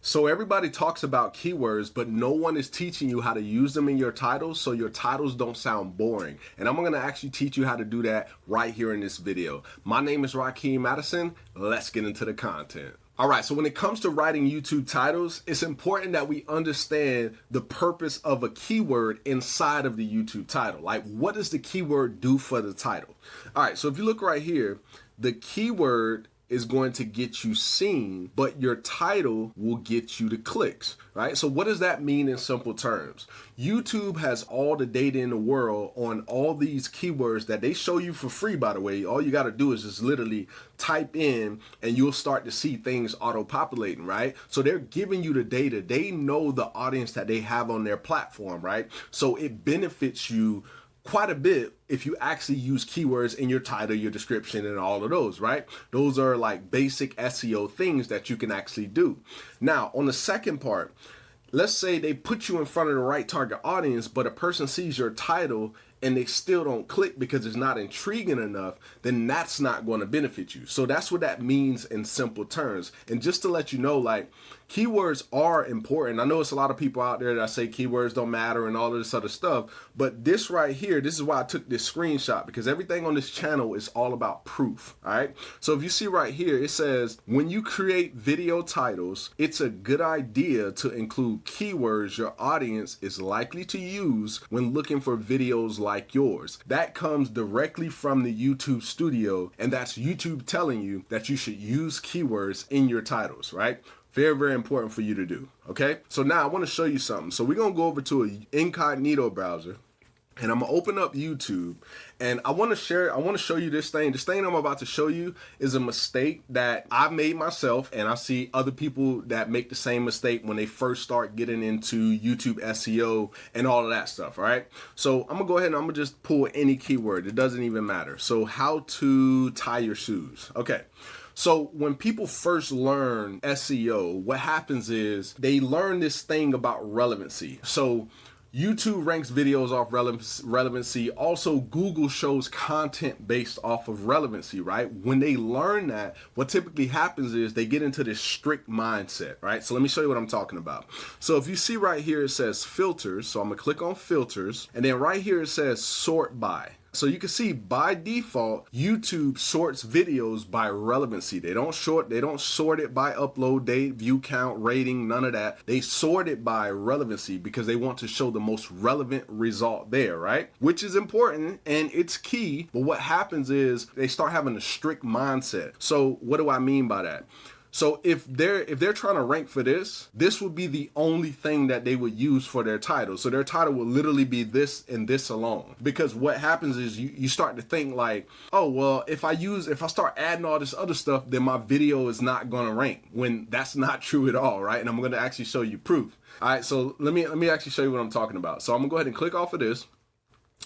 So everybody talks about keywords, but no one is teaching you how to use them in your titles so your titles don't sound boring. And I'm going to actually teach you how to do that right here in this video. My name is Rakeem Madison. Let's get into the content. All right, so when it comes to writing YouTube titles, it's important that we understand the purpose of a keyword inside of the YouTube title. Like, what does the keyword do for the title? All right, so if you look right here, the keyword is going to get you seen, but your title will get you the clicks, right? So what does that mean in simple terms? YouTube has all the data in the world on all these keywords that they show you for free, by the way. All you got to do is just literally type in and you'll start to see things auto-populating, right? So they're giving you the data. They know the audience that they have on their platform, right? So it benefits you quite a bit if you actually use keywords in your title, your description, and all of those, right? Those are like basic SEO things that you can actually do. Now, on the second part, let's say they put you in front of the right target audience, but a person sees your title and they still don't click because it's not intriguing enough, then that's not going to benefit you. So that's what that means in simple terms. And just to let you know, like, keywords are important. I know it's a lot of people out there that say keywords don't matter and all of this other stuff, but this right here, this is why I took this screenshot, because everything on this channel is all about proof, all right? So if you see right here, it says, when you create video titles, it's a good idea to include keywords your audience is likely to use when looking for videos like yours. That comes directly from the YouTube studio, and that's YouTube telling you that you should use keywords in your titles, right? Very, very important for you to do, okay? So now I want to show you something. So we're going to go over to an incognito browser, and I'm going to open up YouTube, and I want to show you this thing. This thing I'm about to show you is a mistake that I made myself, and I see other people that make the same mistake when they first start getting into YouTube SEO and all of that stuff, all right? So I'm going to go ahead and I'm going to just pull any keyword. It doesn't even matter. So how to tie your shoes. Okay. So when people first learn SEO, what happens is they learn this thing about relevancy. So YouTube ranks videos off relevancy. Also, Google shows content based off of relevancy, right? When they learn that, what typically happens is they get into this strict mindset, right? So let me show you what I'm talking about. So if you see right here, it says filters. So I'm gonna click on filters, and then right here it says sort by. So you can see by default, YouTube sorts videos by relevancy. They don't sort it by upload date, view count, rating, none of that. They sort it by relevancy because they want to show the most relevant result there, right? Which is important and it's key. But what happens is they start having a strict mindset. So what do I mean by that? So if they're trying to rank for this would be the only thing that they would use for their title. So their title will literally be this and this alone. Because what happens is you start to think like, oh, well, if I start adding all this other stuff, then my video is not going to rank, when that's not true at all, right? And I'm going to actually show you proof. All right, so let me actually show you what I'm talking about. So I'm going to go ahead and click off of this.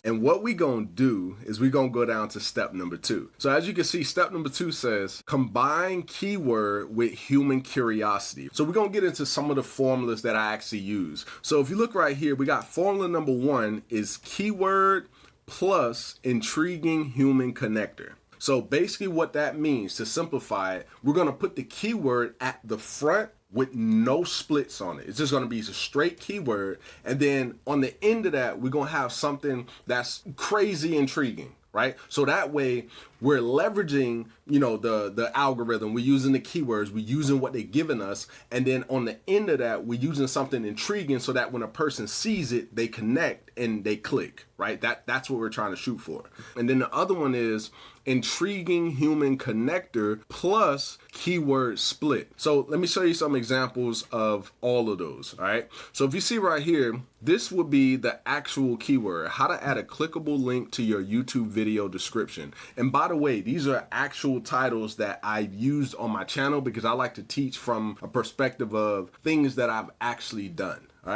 And what we gonna do is we gonna go down to step number 2. So as you can see, step number 2 says combine keyword with human curiosity. So we're gonna get into some of the formulas that I actually use. So if you look right here, we got formula number 1 is keyword plus intriguing human connector. So basically what that means, to simplify it, we're gonna put the keyword at the front with no splits on it. It's just gonna be a straight keyword. And then on the end of that, we're gonna have something that's crazy intriguing, right? So that way we're leveraging, the algorithm, we're using the keywords, we're using what they're giving us. And then on the end of that, we're using something intriguing so that when a person sees it, they connect and they click, right? That's what we're trying to shoot for. And then the other one is intriguing human connector plus keyword split. So let me show you some examples of all of those, all right? So if you see right here, this would be the actual keyword, how to add a clickable link to your YouTube video description. And by the way, these are actual titles that I've used on my channel because I like to teach from a perspective of things that I've actually done. All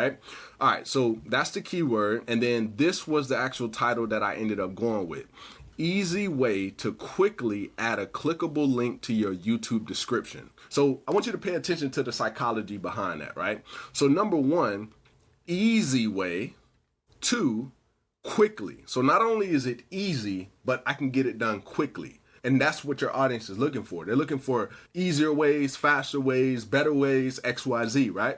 right, so that's the keyword. And then this was the actual title that I ended up going with. Easy way to quickly add a clickable link to your YouTube description. So I want you to pay attention to the psychology behind that, right? So number 1, easy way. 2, quickly. So not only is it easy, but I can get it done quickly. And that's what your audience is looking for. They're looking for easier ways, faster ways, better ways, XYZ, right?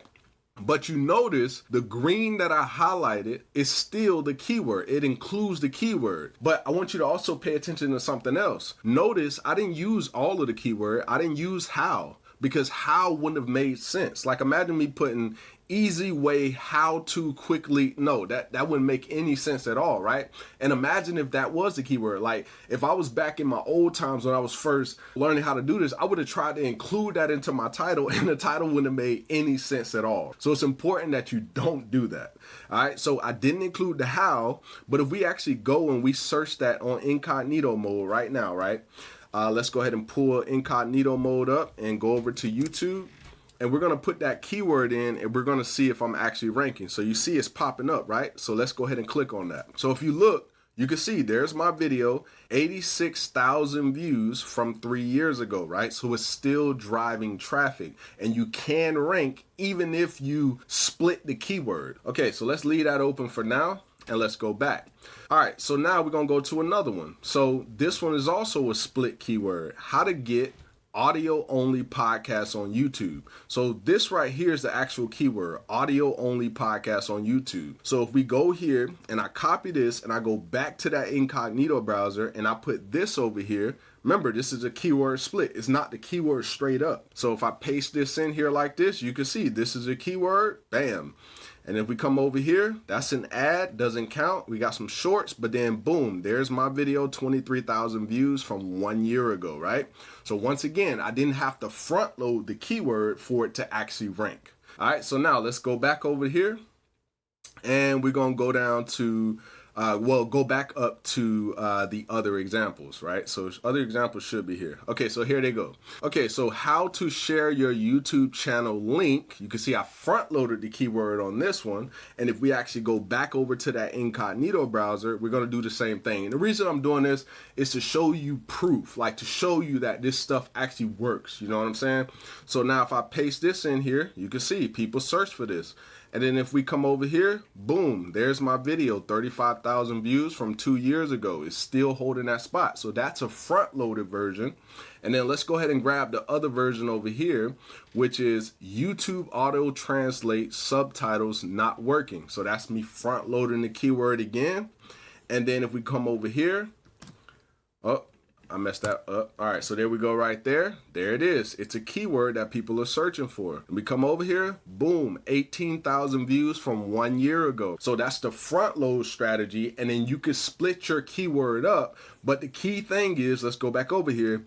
But you notice the green that I highlighted is still the keyword. It includes the keyword. But I want you to also pay attention to something else. Notice I didn't use all of the keyword. I didn't use how, because how wouldn't have made sense. Like imagine me putting easy way, how to quickly. No, that wouldn't make any sense at all, right? And imagine if that was the keyword. Like if I was back in my old times when I was first learning how to do this, I would have tried to include that into my title and the title wouldn't have made any sense at all. So it's important that you don't do that. All right, so I didn't include the how, but if we actually go and we search that on incognito mode right now, right? Let's go ahead and pull incognito mode up and go over to YouTube. And we're going to put that keyword in and we're going to see if I'm actually ranking. So you see it's popping up, right? So let's go ahead and click on that. So if you look, you can see there's my video, 86,000 views from 3 years ago, right? So it's still driving traffic and you can rank even if you split the keyword. Okay, so let's leave that open for now and let's go back. All right, so now we're going to go to another one. So this one is also a split keyword, how to get audio only podcasts on YouTube. So this right here is the actual keyword, audio only podcasts on YouTube. So if we go here and I copy this and I go back to that incognito browser and I put this over here, remember this is a keyword split. It's not the keyword straight up. So if I paste this in here like this, you can see this is a keyword, bam. And if we come over here, that's an ad, doesn't count. We got some shorts, but then boom, there's my video, 23,000 views from 1 year ago, right? So once again, I didn't have to front load the keyword for it to actually rank. All right, so now let's go back over here and we're gonna go down to, go back up to the other examples, right? So other examples should be here. Okay, so here they go. Okay, so how to share your YouTube channel link. You can see I front loaded the keyword on this one. And if we actually go back over to that incognito browser, we're gonna do the same thing. And the reason I'm doing this is to show you proof, like to show you that this stuff actually works. You know what I'm saying? So now if I paste this in here, you can see people search for this. And then if we come over here, boom, there's my video, 35,000 views from 2 years ago. It's still holding that spot. So that's a front loaded version. And then let's go ahead and grab the other version over here, which is YouTube auto translate subtitles not working. So that's me front loading the keyword again. And then if we come over here, oh, I messed that up. All right, so there we go right there. There it is. It's a keyword that people are searching for. And we come over here, boom, 18,000 views from 1 year ago. So that's the front load strategy. And then you can split your keyword up. But the key thing is, let's go back over here.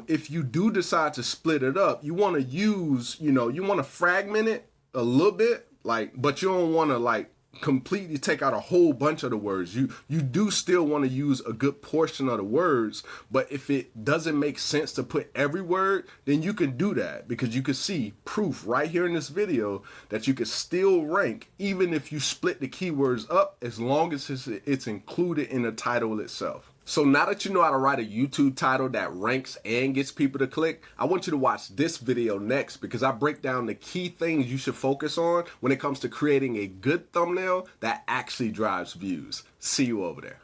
If you do decide to split it up, you want to use, you want to fragment it a little bit, but you don't want to completely take out a whole bunch of the words. You do still want to use a good portion of the words, but if it doesn't make sense to put every word, then you can do that, because you can see proof right here in this video that you can still rank even if you split the keywords up, as long as it's included in the title itself. So now that you know how to write a YouTube title that ranks and gets people to click, I want you to watch this video next, because I break down the key things you should focus on when it comes to creating a good thumbnail that actually drives views. See you over there.